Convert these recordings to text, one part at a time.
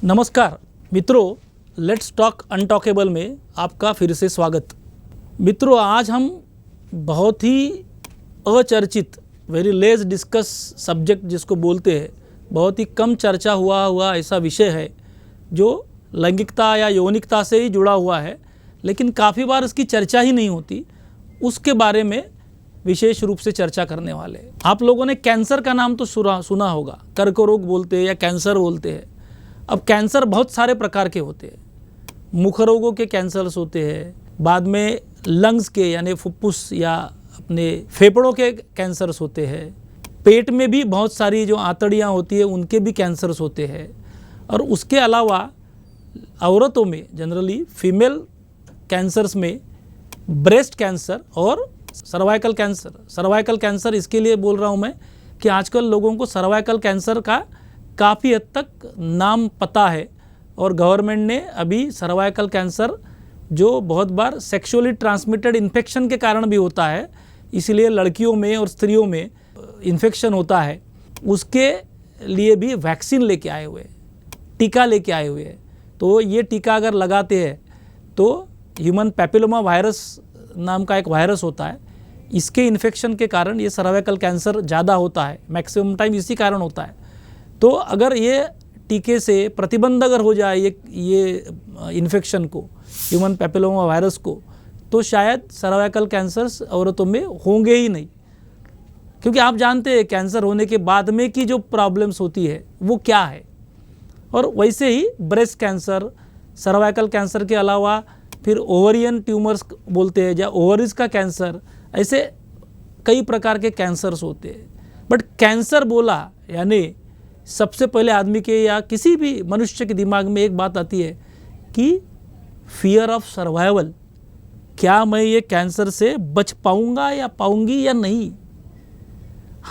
नमस्कार मित्रों, let's talk अनटॉकेबल में आपका फिर से स्वागत। मित्रों, आज हम बहुत ही अचर्चित, वेरी लेस डिस्कस सब्जेक्ट जिसको बोलते हैं, बहुत ही कम चर्चा हुआ ऐसा विषय है जो लैंगिकता या यौनिकता से ही जुड़ा हुआ है, लेकिन काफ़ी बार इसकी चर्चा ही नहीं होती। उसके बारे में विशेष रूप से चर्चा करने वाले हैं। आप लोगों ने कैंसर का नाम तो सुना होगा। कर्करोग बोलते हैं या कैंसर बोलते हैं। अब कैंसर बहुत सारे प्रकार के होते हैं। मुख रोगों के कैंसर्स होते हैं, बाद में लंग्स के यानी फुफ्फुस या अपने फेफड़ों के कैंसर्स होते हैं, पेट में भी बहुत सारी जो आंतड़ियाँ होती है उनके भी कैंसर्स होते हैं। और उसके अलावा औरतों में जनरली फीमेल कैंसर्स में ब्रेस्ट कैंसर और सर्वाइकल कैंसर इसके लिए बोल रहा हूँ मैं कि आजकल लोगों को सर्वाइकल कैंसर का काफ़ी हद तक नाम पता है। और गवर्नमेंट ने अभी सर्वाइकल कैंसर जो बहुत बार सेक्सुअली ट्रांसमिटेड इन्फेक्शन के कारण भी होता है, इसलिए लड़कियों में और स्त्रियों में इन्फेक्शन होता है, उसके लिए भी वैक्सीन लेके आए हुए, टीका लेके आए हुए हैं। तो ये टीका अगर लगाते हैं तो ह्यूमन पैपिलोमा वायरस नाम का एक वायरस होता है, इसके इन्फेक्शन के कारण ये सर्वाइकल कैंसर ज़्यादा होता है, मैक्सिमम टाइम इसी कारण होता है। तो अगर ये टीके से प्रतिबंध अगर हो जाए ये इन्फेक्शन को, ह्यूमन पैपिलोमा वायरस को, तो शायद सर्वाइकल कैंसर्स औरतों में होंगे ही नहीं। क्योंकि आप जानते हैं कैंसर होने के बाद में की जो प्रॉब्लम्स होती है वो क्या है। और वैसे ही ब्रेस्ट कैंसर, सर्वाइकल कैंसर के अलावा फिर ओवरियन ट्यूमर्स बोलते हैं या ओवरीज का कैंसर, ऐसे कई प्रकार के कैंसर्स होते हैं। बट कैंसर बोला यानी सबसे पहले आदमी के या किसी भी मनुष्य के दिमाग में एक बात आती है कि फियर ऑफ सर्वाइवल, क्या मैं ये कैंसर से बच पाऊंगा या पाऊंगी या नहीं।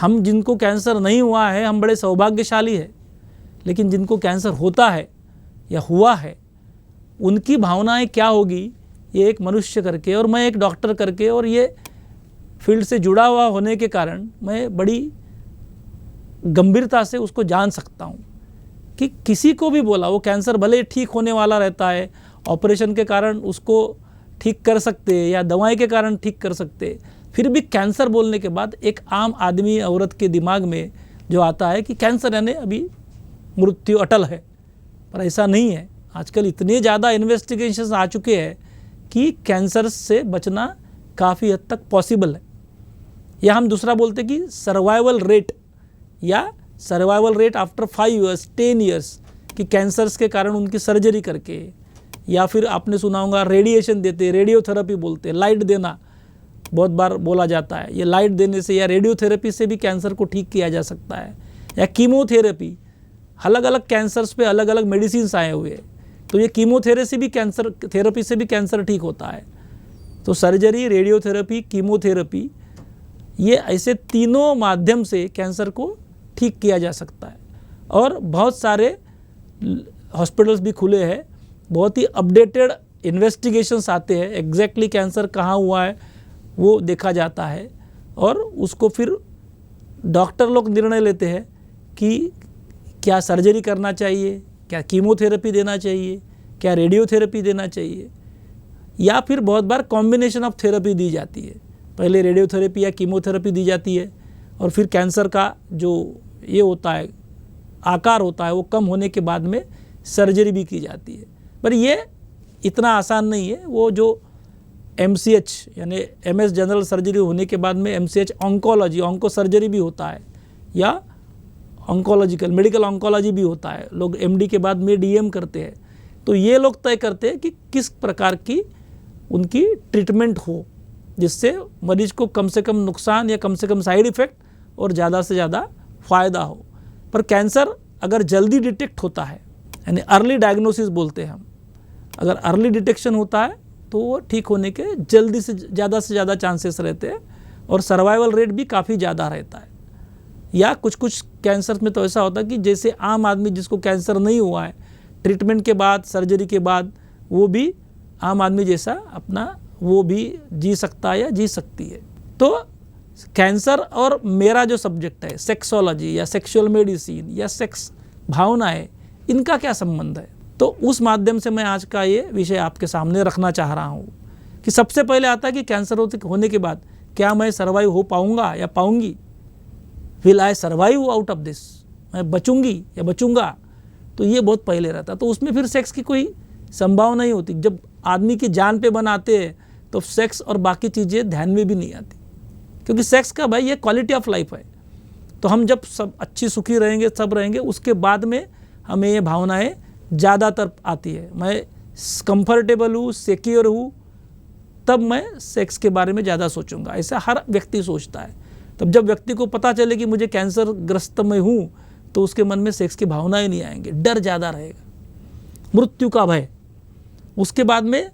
हम जिनको कैंसर नहीं हुआ है हम बड़े सौभाग्यशाली हैं, लेकिन जिनको कैंसर होता है या हुआ है उनकी भावनाएं क्या होगी, ये एक मनुष्य करके और मैं एक डॉक्टर करके और ये फील्ड से जुड़ा हुआ होने के कारण मैं बड़ी गंभीरता से उसको जान सकता हूँ कि किसी को भी बोला वो कैंसर भले ठीक होने वाला रहता है, ऑपरेशन के कारण उसको ठीक कर सकते हैं या दवाई के कारण ठीक कर सकते हैं, फिर भी कैंसर बोलने के बाद एक आम आदमी औरत के दिमाग में जो आता है कि कैंसर यानी अभी मृत्यु अटल है। पर ऐसा नहीं है। आजकल इतने ज़्यादा इन्वेस्टिगेशंस आ चुके हैं कि कैंसर से बचना काफ़ी हद तक पॉसिबल है। या हम दूसरा बोलते कि सर्वाइवल रेट या survival rate after 5 years 10 years कि कैंसर्स के कारण उनकी सर्जरी करके, या फिर आपने सुना होगा रेडिएशन देते, रेडियोथेरेपी बोलते, लाइट देना बहुत बार बोला जाता है। ये लाइट देने से या रेडियोथेरेपी से भी कैंसर को ठीक किया जा सकता है, या कीमोथेरेपी। अलग अलग कैंसर्स पे अलग अलग मेडिसिन आए हुए हैं, तो ये कीमोथेरेपी से भी कैंसर ठीक होता है। तो सर्जरी, रेडियोथेरेपी, कीमोथेरेपी, ये ऐसे तीनों माध्यम से कैंसर को ठीक किया जा सकता है। और बहुत सारे हॉस्पिटल्स भी खुले हैं, बहुत ही अपडेटेड इन्वेस्टिगेशंस आते हैं, एग्जैक्टली कैंसर कहाँ हुआ है वो देखा जाता है। और उसको फिर डॉक्टर लोग निर्णय लेते हैं कि क्या सर्जरी करना चाहिए, क्या कीमोथेरेपी देना चाहिए, क्या रेडियोथेरेपी देना चाहिए, या फिर बहुत बार कॉम्बिनेशन ऑफ थेरेपी दी जाती है। पहले रेडियोथेरेपी या कीमोथेरेपी दी जाती है और फिर कैंसर का जो ये होता है आकार होता है वो कम होने के बाद में सर्जरी भी की जाती है। पर ये इतना आसान नहीं है। वो जो MCH यानी MS जनरल सर्जरी होने के बाद में MCH ऑन्को सर्जरी भी होता है, या मेडिकल ऑन्कोलॉजी भी होता है। लोग MD के बाद में DM करते हैं। तो ये लोग तय करते हैं कि किस प्रकार की उनकी ट्रीटमेंट हो जिससे मरीज को कम से कम नुकसान या कम से कम साइड इफ़ेक्ट और ज़्यादा से ज़्यादा फ़ायदा हो। पर कैंसर अगर जल्दी डिटेक्ट होता है, यानी अर्ली डायग्नोसिस बोलते हैं हम, अगर अर्ली डिटेक्शन होता है तो वो ठीक होने के जल्दी से ज़्यादा चांसेस रहते हैं और सर्वाइवल रेट भी काफ़ी ज़्यादा रहता है। या कुछ कैंसर में तो ऐसा होता है कि जैसे आम आदमी जिसको कैंसर नहीं हुआ है, ट्रीटमेंट के बाद, सर्जरी के बाद वो भी आम आदमी जैसा अपना वो भी जी सकता है या जी सकती है। तो कैंसर और मेरा जो सब्जेक्ट है सेक्सोलॉजी या सेक्सुअल मेडिसिन या सेक्स भावनाएं, इनका क्या संबंध है? तो उस माध्यम से मैं आज का ये विषय आपके सामने रखना चाह रहा हूँ कि सबसे पहले आता है कि कैंसर होने के बाद क्या मैं सर्वाइव हो पाऊँगा या पाऊँगी? Will I survive out of this? मैं बचूंगी या बचूंगा? तो ये बहुत पहले रहता, तो उसमें फिर सेक्स की कोई संभावना नहीं होती। जब आदमी की जान पे बनाते हैं तो सेक्स और बाकी चीज़ें ध्यान में भी नहीं आती, क्योंकि सेक्स का भाई ये क्वालिटी ऑफ लाइफ है। तो हम जब सब अच्छी सुखी रहेंगे, सब रहेंगे, उसके बाद में हमें ये भावनाएं ज़्यादातर आती है। मैं कंफर्टेबल हूँ, सिक्योर हूँ, तब मैं सेक्स के बारे में ज़्यादा सोचूंगा। ऐसा हर व्यक्ति सोचता है। तब जब व्यक्ति को पता चले कि मुझे कैंसर ग्रस्त में हूँ, तो उसके मन में सेक्स की भावनाएं नहीं आएंगे, डर ज़्यादा रहेगा, मृत्यु का भय। उसके बाद में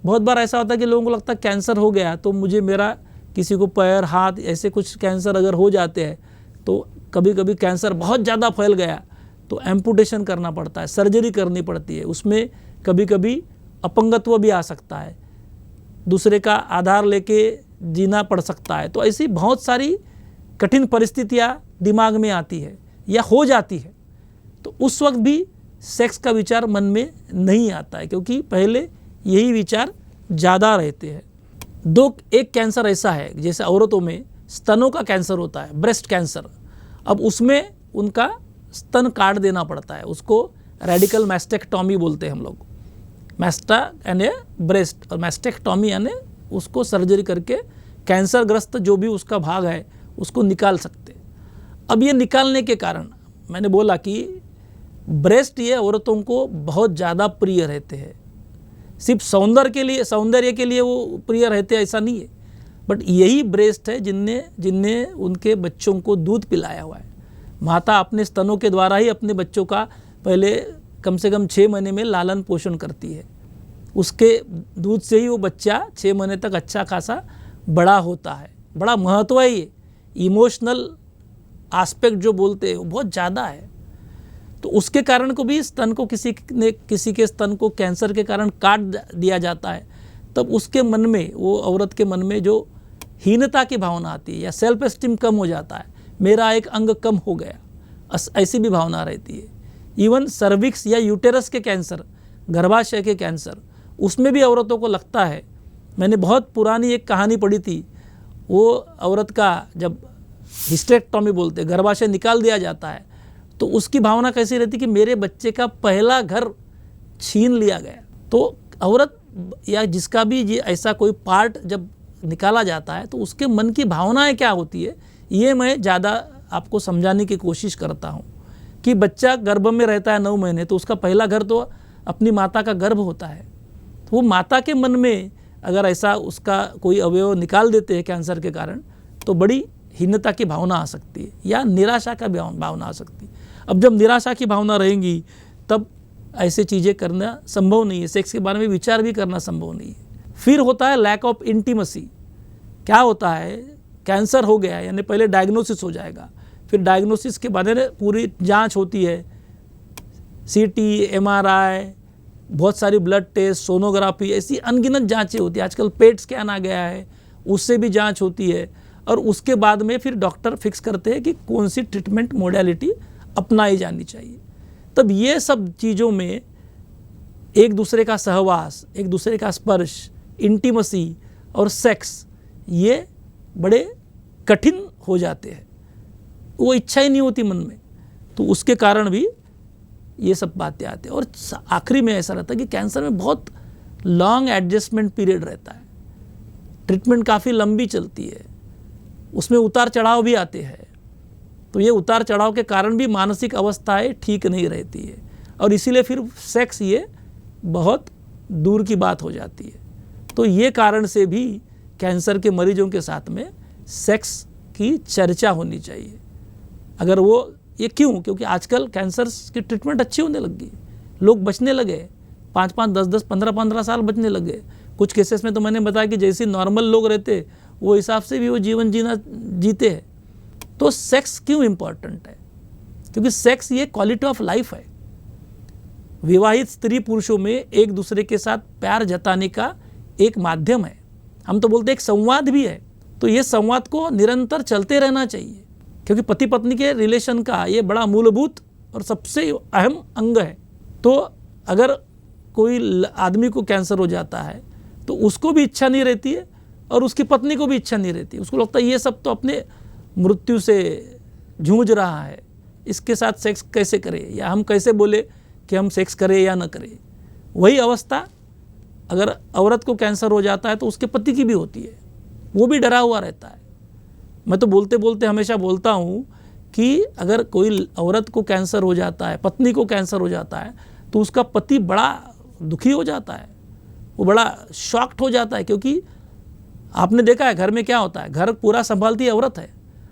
बहुत बार ऐसा होता है कि लोगों को लगता है कैंसर हो गया तो मुझे मेरा किसी को पैर, हाथ, ऐसे कुछ कैंसर अगर हो जाते हैं तो कभी कभी कैंसर बहुत ज़्यादा फैल गया तो एम्पुटेशन करना पड़ता है, सर्जरी करनी पड़ती है। उसमें कभी कभी अपंगत्व भी आ सकता है, दूसरे का आधार लेके जीना पड़ सकता है। तो ऐसी बहुत सारी कठिन परिस्थितियाँ दिमाग में आती है या हो जाती है, तो उस वक्त भी सेक्स का विचार मन में नहीं आता है, क्योंकि पहले यही विचार ज़्यादा रहते हैं। एक कैंसर ऐसा है, जैसे औरतों में स्तनों का कैंसर होता है, ब्रेस्ट कैंसर। अब उसमें उनका स्तन काट देना पड़ता है, उसको रेडिकल मैस्टेक्टॉमी बोलते हैं हम लोग। मैस्टा यानी ब्रेस्ट और मैस्टेक्टॉमी यानी उसको सर्जरी करके कैंसरग्रस्त जो भी उसका भाग है उसको निकाल सकते। अब ये निकालने के कारण मैंने बोला कि ब्रेस्ट ये औरतों को बहुत ज़्यादा प्रिय रहते हैं। सिर्फ सौंदर्य के लिए वो प्रिय रहते हैं ऐसा नहीं है, बट यही ब्रेस्ट है जिनने उनके बच्चों को दूध पिलाया हुआ है। माता अपने स्तनों के द्वारा ही अपने बच्चों का पहले कम से कम 6 महीने में लालन पोषण करती है। उसके दूध से ही वो बच्चा 6 महीने तक अच्छा खासा बड़ा होता है। बड़ा महत्व है ये, इमोशनल एस्पेक्ट जो बोलते हैं वो बहुत ज़्यादा है। तो उसके कारण को भी स्तन को किसी के स्तन को कैंसर के कारण काट दिया जाता है, तब उसके मन में, वो औरत के मन में जो हीनता की भावना आती है या सेल्फ एस्टीम कम हो जाता है, मेरा एक अंग कम हो गया, ऐसी भी भावना रहती है। इवन सर्विक्स या यूटेरस के कैंसर, गर्भाशय के कैंसर, उसमें भी औरतों को लगता है। मैंने बहुत पुरानी एक कहानी पढ़ी थी, वो औरत का जब हिस्टेक्टॉमी बोलते, गर्भाशय निकाल दिया जाता है, तो उसकी भावना कैसी रहती कि मेरे बच्चे का पहला घर छीन लिया गया। तो औरत या जिसका भी ये ऐसा कोई पार्ट जब निकाला जाता है तो उसके मन की भावनाएं क्या होती है, ये मैं ज़्यादा आपको समझाने की कोशिश करता हूँ। कि बच्चा गर्भ में रहता है 9 महीने, तो उसका पहला घर तो अपनी माता का गर्भ होता है। तो वो माता के मन में अगर ऐसा उसका कोई अवयव निकाल देते हैं कैंसर के कारण, तो बड़ी हीनता की भावना आ सकती है या निराशा का भावना आ सकती है। अब जब निराशा की भावना रहेंगी तब ऐसे चीज़ें करना संभव नहीं है, सेक्स के बारे में विचार भी करना संभव नहीं है। फिर होता है लैक ऑफ इंटीमेसी। क्या होता है, कैंसर हो गया यानी पहले डायग्नोसिस हो जाएगा, फिर डायग्नोसिस के बाद पूरी जांच होती है, सीटी, एमआरआई, बहुत सारी ब्लड टेस्ट, सोनोग्राफी, ऐसी अनगिनत जांचें होती है। आजकल पेट स्कैन आ गया है, उससे भी जांच होती है, और उसके बाद में फिर डॉक्टर फिक्स करते हैं कि कौन सी ट्रीटमेंट मोडेलिटी अपनाई जानी चाहिए। तब ये सब चीज़ों में एक दूसरे का सहवास, एक दूसरे का स्पर्श, इंटीमेसी और सेक्स, ये बड़े कठिन हो जाते हैं। वो इच्छा ही नहीं होती मन में, तो उसके कारण भी ये सब बातें आती हैं। और आखिरी में ऐसा रहता है कि कैंसर में बहुत लॉन्ग एडजस्टमेंट पीरियड रहता है, ट्रीटमेंट काफ़ी लंबी चलती है, उसमें उतार चढ़ाव भी आते हैं। तो ये उतार चढ़ाव के कारण भी मानसिक अवस्थाएं ठीक नहीं रहती है, और इसीलिए फिर सेक्स ये बहुत दूर की बात हो जाती है। तो ये कारण से भी कैंसर के मरीजों के साथ में सेक्स की चर्चा होनी चाहिए। अगर वो ये क्यों, क्योंकि आजकल कैंसर की ट्रीटमेंट अच्छी होने लग गई, लोग बचने लगे, 5-5, 10-10, 15-15 साल बचने लगे। कुछ केसेस में तो मैंने बताया कि जैसे नॉर्मल लोग रहते वो हिसाब से भी वो जीवन जीते हैं। तो सेक्स क्यों इम्पॉर्टेंट है, क्योंकि सेक्स ये क्वालिटी ऑफ लाइफ है। विवाहित स्त्री पुरुषों में एक दूसरे के साथ प्यार जताने का एक माध्यम है। हम तो बोलते हैं एक संवाद भी है। तो ये संवाद को निरंतर चलते रहना चाहिए, क्योंकि पति पत्नी के रिलेशन का ये बड़ा मूलभूत और सबसे अहम अंग है। तो अगर कोई आदमी को कैंसर हो जाता है तो उसको भी इच्छा नहीं रहती है और उसकी पत्नी को भी इच्छा नहीं रहती है। उसको लगता है ये सब तो अपने मृत्यु से जूझ रहा है, इसके साथ सेक्स कैसे करें, या हम कैसे बोले कि हम सेक्स करें या ना करें। वही अवस्था अगर औरत को कैंसर हो जाता है तो उसके पति की भी होती है, वो भी डरा हुआ रहता है। मैं तो बोलते बोलते हमेशा बोलता हूँ कि अगर कोई औरत को कैंसर हो जाता है, पत्नी को कैंसर हो जाता है, तो उसका पति बड़ा दुखी हो जाता है, वो बड़ा शॉक्ड हो जाता है। क्योंकि आपने देखा है घर में क्या होता है, घर पूरा संभालती है औरत है,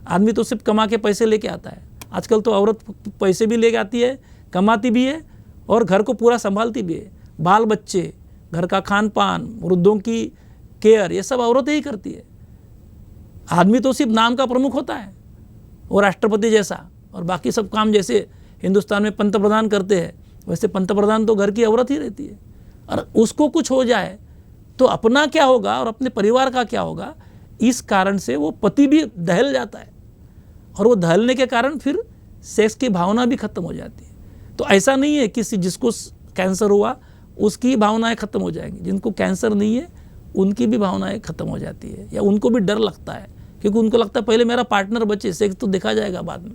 आदमी तो सिर्फ कमा के पैसे लेके आता है। आजकल तो औरत पैसे भी लेके आती है, कमाती भी है और घर को पूरा संभालती भी है। बाल बच्चे, घर का खान पान, वृद्धों की केयर, ये सब औरतें ही करती है। आदमी तो सिर्फ नाम का प्रमुख होता है, वो राष्ट्रपति जैसा, और बाकी सब काम जैसे हिंदुस्तान में पंतप्रधान करते हैं वैसे पंतप्रधान तो घर की औरत ही रहती है। और उसको कुछ हो जाए तो अपना क्या होगा और अपने परिवार का क्या होगा, इस कारण से वो पति भी दहल जाता है और वो दहलने के कारण फिर सेक्स की भावना भी खत्म हो जाती है। तो ऐसा नहीं है कि जिसको कैंसर हुआ उसकी भावनाएं खत्म हो जाएंगी, जिनको कैंसर नहीं है उनकी भी भावनाएं खत्म हो जाती है, या उनको भी डर लगता है क्योंकि उनको लगता है पहले मेरा पार्टनर बचे, सेक्स तो देखा जाएगा बाद में।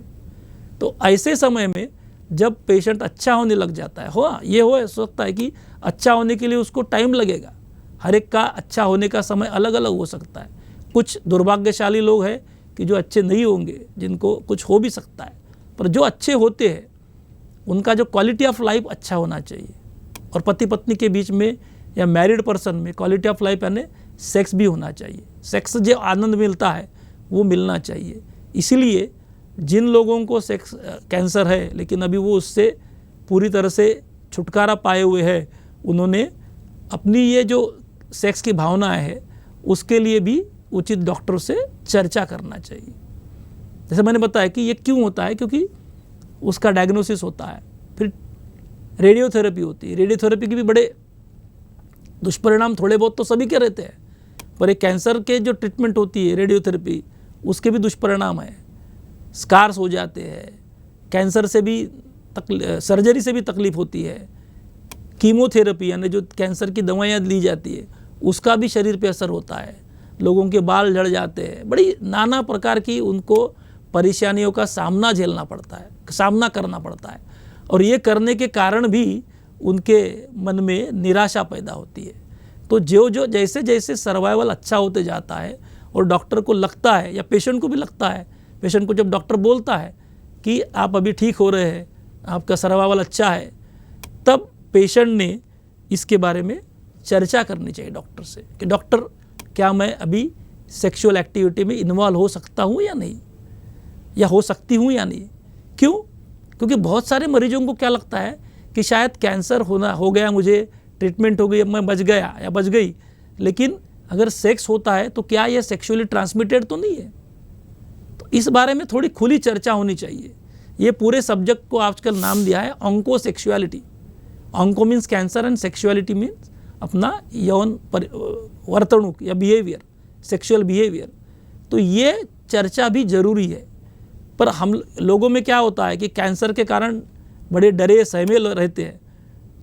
तो ऐसे समय में जब पेशेंट अच्छा होने लग जाता है, ये हो सकता है कि अच्छा होने के लिए उसको टाइम लगेगा। हर एक का अच्छा होने का समय अलग अलग हो सकता है। कुछ दुर्भाग्यशाली लोग हैं कि जो अच्छे नहीं होंगे, जिनको कुछ हो भी सकता है, पर जो अच्छे होते हैं उनका जो क्वालिटी ऑफ लाइफ अच्छा होना चाहिए। और पति पत्नी के बीच में या मैरिड पर्सन में क्वालिटी ऑफ लाइफ यानी सेक्स भी होना चाहिए। सेक्स जो आनंद मिलता है वो मिलना चाहिए। इसीलिए जिन लोगों को सेक्स कैंसर है लेकिन अभी वो उससे पूरी तरह से छुटकारा पाए हुए हैं, उन्होंने अपनी ये जो सेक्स की भावनाएं है उसके लिए भी उचित डॉक्टर से चर्चा करना चाहिए। जैसे मैंने बताया कि ये क्यों होता है, क्योंकि उसका डायग्नोसिस होता है, फिर रेडियोथेरेपी होती है। रेडियोथेरेपी के भी बड़े दुष्परिणाम थोड़े बहुत तो सभी के रहते हैं, पर एक कैंसर के जो ट्रीटमेंट होती है रेडियोथेरेपी, उसके भी दुष्परिणाम है। स्कार्स हो जाते हैं, कैंसर से भी सर्जरी से भी तकलीफ होती है। कीमोथेरेपी यानी जो कैंसर की दवाइयाँ ली जाती है उसका भी शरीर पे असर होता है। लोगों के बाल झड़ जाते हैं, बड़ी नाना प्रकार की उनको परेशानियों का सामना करना पड़ता है। और ये करने के कारण भी उनके मन में निराशा पैदा होती है। तो जो जैसे जैसे सर्वाइवल अच्छा होते जाता है और डॉक्टर को लगता है या पेशेंट को भी लगता है, पेशेंट को जब डॉक्टर बोलता है कि आप अभी ठीक हो रहे हैं, आपका सर्वाइवल अच्छा है, तब पेशेंट ने इसके बारे में चर्चा करनी चाहिए डॉक्टर से कि डॉक्टर क्या मैं अभी सेक्सुअल एक्टिविटी में इन्वॉल्व हो सकता हूँ या नहीं, या हो सकती हूँ या नहीं। क्यों? क्योंकि बहुत सारे मरीजों को क्या लगता है कि शायद कैंसर हो गया, मुझे ट्रीटमेंट हो गई, अब मैं बच गया या बच गई, लेकिन अगर सेक्स होता है तो क्या यह सेक्सुअली ट्रांसमिटेड तो नहीं है। तो इस बारे में थोड़ी खुली चर्चा होनी चाहिए। ये पूरे सब्जेक्ट को आजकल नाम दिया है oncosexuality. Onco means cancer and sexuality means अपना यौन वर्तणुक या बिहेवियर, सेक्सुअल बिहेवियर। तो ये चर्चा भी ज़रूरी है। पर हम लोगों में क्या होता है कि कैंसर के कारण बड़े डरे सहमे रहते हैं,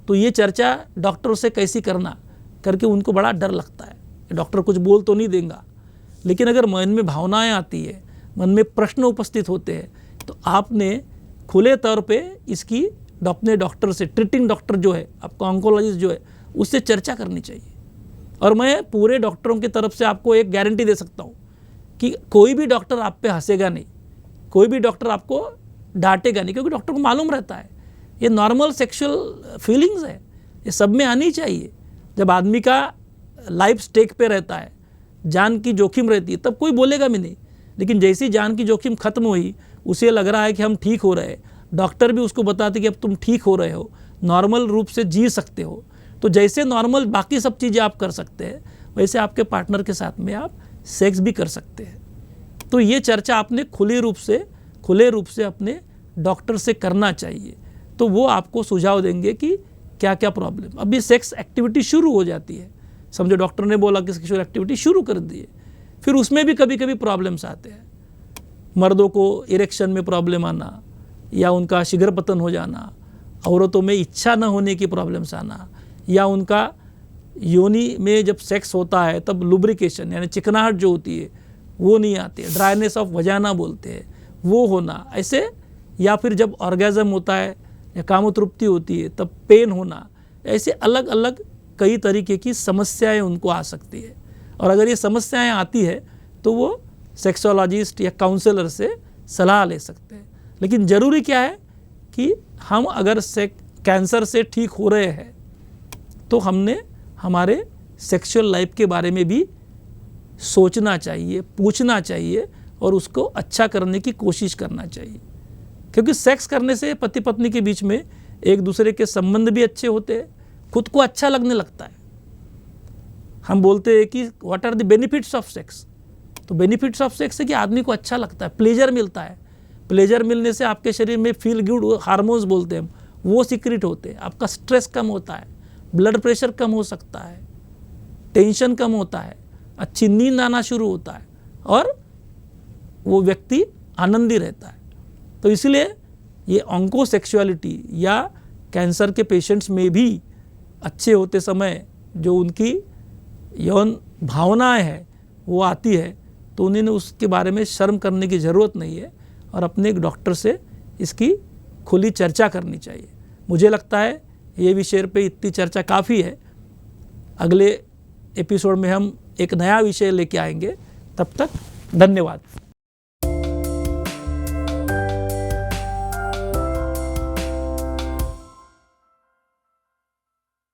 तो ये चर्चा डॉक्टर से कैसी करना करके उनको बड़ा डर लगता है कि डॉक्टर कुछ बोल तो नहीं देगा। लेकिन अगर मन में भावनाएं आती है, मन में प्रश्न उपस्थित होते हैं, तो आपने खुले तौर पे इसकी अपने डॉक्टर से, ट्रीटिंग डॉक्टर जो है, आपका ऑन्कोलॉजिस्ट जो है, उससे चर्चा करनी चाहिए। और मैं पूरे डॉक्टरों की तरफ से आपको एक गारंटी दे सकता हूँ कि कोई भी डॉक्टर आप पे हंसेगा नहीं, कोई भी डॉक्टर आपको डांटेगा नहीं, क्योंकि डॉक्टर को मालूम रहता है ये नॉर्मल सेक्सुअल फीलिंग्स है, ये सब में आनी चाहिए। जब आदमी का लाइफ स्टेक पे रहता है, जान की जोखिम रहती है, तब कोई बोलेगा भी नहीं। लेकिन जैसी जान की जोखिम खत्म हुई, उसे लग रहा है कि हम ठीक हो रहे हैं, डॉक्टर भी उसको बताते कि अब तुम ठीक हो रहे हो, नॉर्मल रूप से जी सकते हो। तो जैसे नॉर्मल बाकी सब चीज़ें आप कर सकते हैं, वैसे आपके पार्टनर के साथ में आप सेक्स भी कर सकते हैं। तो ये चर्चा आपने खुले रूप से अपने डॉक्टर से करना चाहिए। तो वो आपको सुझाव देंगे कि क्या क्या प्रॉब्लम। अभी सेक्स एक्टिविटी शुरू हो जाती है, समझो डॉक्टर ने बोला कि सेक्सुअल एक्टिविटी शुरू कर दी है, फिर उसमें भी कभी कभी प्रॉब्लम्स आते हैं। मर्दों को इरेक्शन में प्रॉब्लम आना, या उनका शीघ्र पतन हो जाना, औरतों में इच्छा न होने की प्रॉब्लम्स आना, या उनका योनि में जब सेक्स होता है तब लुब्रिकेशन यानी चिकनाहट जो होती है वो नहीं आती है, ड्राइनेस ऑफ वजाना बोलते हैं वो होना ऐसे, या फिर जब ऑर्गेज़म होता है या कामतृप्ति होती है तब पेन होना, ऐसे अलग अलग कई तरीके की समस्याएं उनको आ सकती है। और अगर ये समस्याएं आती है तो वो सेक्सोलॉजिस्ट या काउंसलर से सलाह ले सकते हैं। लेकिन ज़रूरी क्या है कि हम अगर कैंसर से ठीक हो रहे हैं तो हमने हमारे सेक्सुअल लाइफ के बारे में भी सोचना चाहिए, पूछना चाहिए और उसको अच्छा करने की कोशिश करना चाहिए, क्योंकि सेक्स करने से पति पत्नी के बीच में एक दूसरे के संबंध भी अच्छे होते हैं, खुद को अच्छा लगने लगता है। हम बोलते हैं कि what are the benefits of sex, तो बेनिफिट्स ऑफ सेक्स है कि आदमी को अच्छा लगता है, प्लेजर मिलता है। प्लेजर मिलने से आपके शरीर में फील गुड हार्मोन्स बोलते हैं वो सीक्रेट होते हैं, आपका स्ट्रेस कम होता है, ब्लड प्रेशर कम हो सकता है, टेंशन कम होता है, अच्छी नींद आना शुरू होता है और वो व्यक्ति आनंदी रहता है। तो इसलिए ये ऑन्कोसेक्सुअलिटी या कैंसर के पेशेंट्स में भी अच्छे होते समय जो उनकी यौन भावनाएं हैं वो आती है, तो उन्हें उसके बारे में शर्म करने की ज़रूरत नहीं है और अपने एक डॉक्टर से इसकी खुली चर्चा करनी चाहिए। मुझे लगता है ये विषय पे इतनी चर्चा काफ़ी है। अगले एपिसोड में हम एक नया विषय लेके आएंगे। तब तक धन्यवाद।